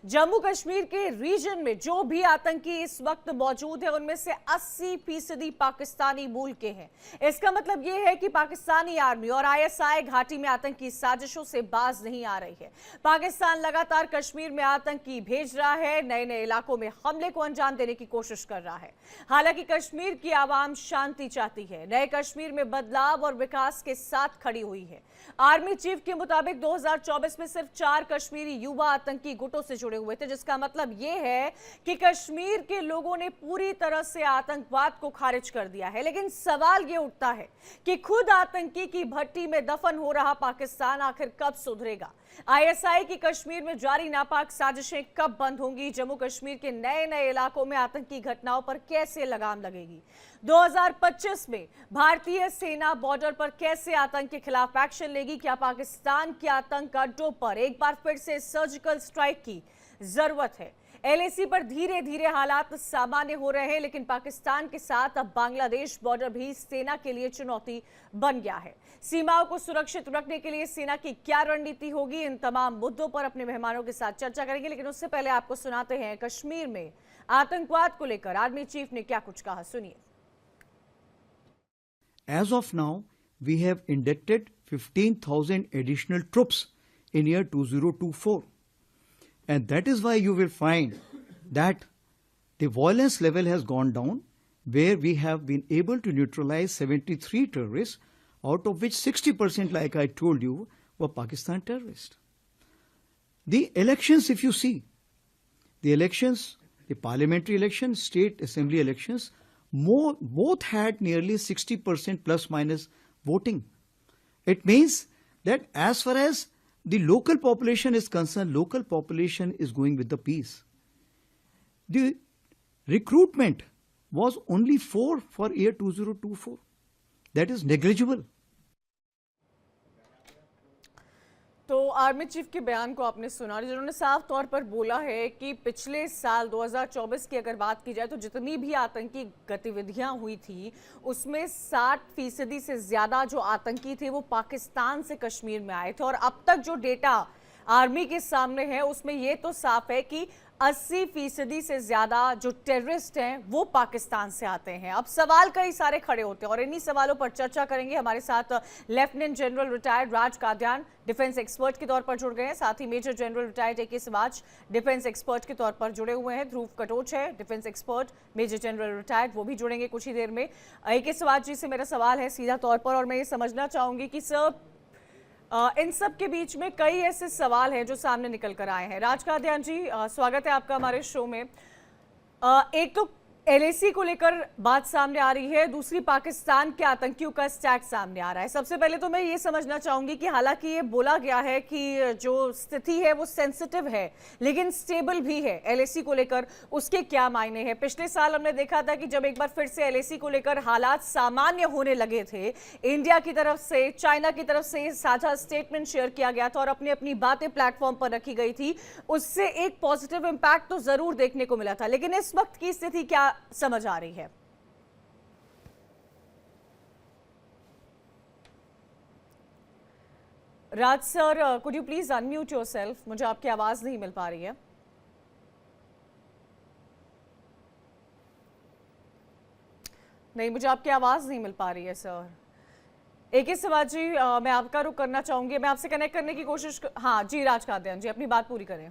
जम्मू कश्मीर के रीजन में जो भी आतंकी इस वक्त मौजूद है उनमें से 80% पाकिस्तानी मूल के हैं। इसका मतलब यह है कि पाकिस्तानी आर्मी और आईएसआई घाटी में आतंकी साजिशों से बाज नहीं आ रही है। पाकिस्तान लगातार कश्मीर में आतंकी भेज रहा है, नए नए इलाकों में हमले को अंजाम देने की कोशिश कर रहा है। हालांकि कश्मीर की आवाम शांति चाहती है, नए कश्मीर में बदलाव और विकास के साथ खड़ी हुई है। आर्मी चीफ के मुताबिक 2024 में सिर्फ 4 कश्मीरी युवा आतंकी गुटों से जुड़े हुए थे, जिसका मतलब यह है कि कश्मीर के लोगों ने पूरी तरह से आतंकवाद को खारिज कर दिया है। लेकिन सवाल यह उठता है कि खुद आतंकी की भट्टी में दफन हो रहा पाकिस्तान आखिर कब सुधरेगा? आईएसआई की कश्मीर में जारी नापाक साजिशें कब बंद होंगी? जम्मू कश्मीर के नए नए इलाकों में आतंकी घटनाओं पर कैसे लगाम लगेगी? 2025 में भारतीय सेना बॉर्डर पर कैसे आतंक के खिलाफ एक्शन लेगी? क्या पाकिस्तान के आतंक अड्डों पर एक बार फिर से सर्जिकल स्ट्राइक की जरूरत है? एलएसी पर धीरे धीरे हालात सामान्य हो रहे हैं, लेकिन पाकिस्तान के साथ अब बांग्लादेश बॉर्डर भी सेना के लिए चुनौती बन गया है। सीमाओं को सुरक्षित रखने के लिए सेना की क्या रणनीति होगी? इन तमाम मुद्दों पर अपने मेहमानों के साथ चर्चा करेंगे, लेकिन उससे पहले आपको सुनाते हैं कश्मीर में आतंकवाद को लेकर आर्मी चीफ ने क्या कुछ कहा, सुनिए। As of now, we have inducted 15,000 additional troops in year 2024. And that is why you will find that the violence level has gone down, where we have been able to neutralize 73 terrorists, out of which 60%, like I told you, were Pakistan terrorists. The elections, if you see, the elections, the parliamentary elections, state assembly elections, both had nearly 60% plus minus voting. It means that as far as the local population is concerned, local population is going with the peace. The recruitment was only 4 for year 2024. That is negligible. तो army chief के बयान को आपने सुना, जिन्होंने साफ तौर पर बोला है कि पिछले साल 2024 की अगर बात की जाए तो जितनी भी आतंकी गतिविधियां हुई थी उसमें 60% से ज्यादा जो आतंकी थे वो पाकिस्तान से कश्मीर में आए थे। और अब तक जो डेटा आर्मी के सामने है उसमें ये तो साफ है कि 80% से ज्यादा जो टेररिस्ट हैं वो पाकिस्तान से आते हैं। अब सवाल कई सारे खड़े होते हैं और इन्हीं सवालों पर चर्चा करेंगे। हमारे साथ लेफ्टिनेंट जनरल रिटायर्ड राज कादियान डिफेंस एक्सपर्ट के तौर पर जुड़ गए हैं, साथ ही मेजर जनरल रिटायर्ड ए के सिवाच डिफेंस एक्सपर्ट के तौर पर जुड़े हुए हैं। ध्रुव कटोच है defence expert major general retired, वो भी जुड़ेंगे कुछ ही देर में। ए के सिवाच जी से मेरा सवाल है सीधा तौर पर, और मैं ये समझना चाहूंगी कि सर इन सब के बीच में कई ऐसे सवाल हैं जो सामने निकल कर आए हैं। राज कादियान जी, स्वागत है आपका हमारे शो में। एक तो एलएसी को लेकर बात सामने आ रही है, दूसरी पाकिस्तान के आतंकियों का स्टैक सामने आ रहा है। सबसे पहले तो मैं ये समझना चाहूंगी कि हालांकि ये बोला गया है कि जो स्थिति है वो सेंसिटिव है लेकिन स्टेबल भी है एलएसी को लेकर, उसके क्या मायने हैं? पिछले साल हमने देखा था कि जब एक बार फिर से एलएसी को लेकर हालात सामान्य होने लगे थे, इंडिया की तरफ से, चाइना की तरफ से साझा स्टेटमेंट शेयर किया गया था और अपनी अपनी बातें प्लेटफॉर्म पर रखी गई थी, उससे एक पॉजिटिव इंपैक्ट तो जरूर देखने को मिला था। लेकिन इस वक्त की स्थिति क्या समझ आ रही है? Raj sir, could you please unmute yourself? मुझे आपकी आवाज नहीं मिल पा रही है। नहीं, मुझे आपकी आवाज नहीं मिल पा रही है सर। ए.के. शिवाजी, मैं आपका रुख करना चाहूंगी, मैं आपसे कनेक्ट करने की कोशिश हाँ जी, राज कादियान जी अपनी बात पूरी करें।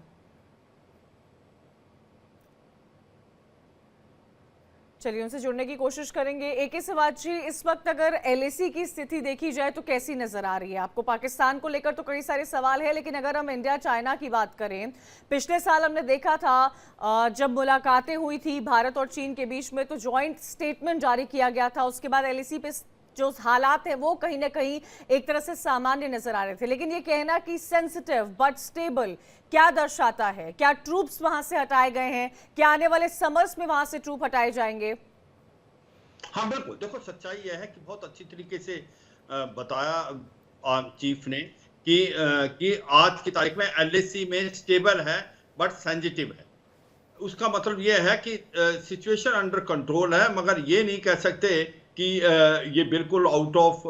चलिए उनसे जुड़ने की कोशिश करेंगे। ए.के. शिवाजी जी, इस वक्त अगर एलएसी की स्थिति देखी जाए तो कैसी नजर आ रही है आपको? पाकिस्तान को लेकर तो कई सारे सवाल है, लेकिन अगर हम इंडिया चाइना की बात करें, पिछले साल हमने देखा था जब मुलाकातें हुई थी भारत और चीन के बीच में तो जॉइंट स्टेटमेंट जारी किया गया था। उसके बाद एलएसी पे जो हालात है वो कहीं ना कहीं एक तरह से सामान्य नजर आ रहे थे, लेकिन ये कहना कि सेंसिटिव बट स्टेबल क्या दर्शाता है? क्या ट्रूप्स वहां से हटाए गए हैं? क्या आने वाले समर्स में वहां से ट्रूप हटाए जाएंगे? हाँ बिल्कुल, देखो सच्चाई यह है कि बहुत अच्छी तरीके से बताया चीफ ने कि आज की तारीख में एलएसी में स्टेबल है बट सेंसिटिव है। उसका मतलब यह है कि सिचुएशन अंडर कंट्रोल है, मगर ये नहीं कह सकते कि ये बिल्कुल आउट ऑफ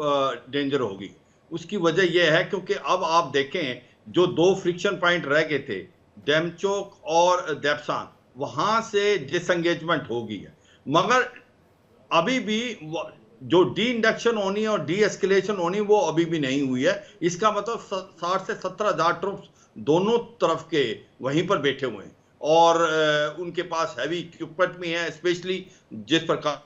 डेंजर होगी। उसकी वजह यह है क्योंकि अब आप देखें जो 2 फ्रिक्शन पॉइंट रह गए थे डेमचोक और देपसान, वहां से डिसएंगेजमेंट होगी है। मगर अभी भी जो डी इंडक्शन होनी है और डी एस्केलेशन होनी वो अभी भी नहीं हुई है। इसका मतलब 60 से 70,000 ट्रुप्स दोनों तरफ के वहीं पर बैठे हुए हैं और उनके पास हैवी इक्विपमेंट भी है, स्पेशली जिस प्रकार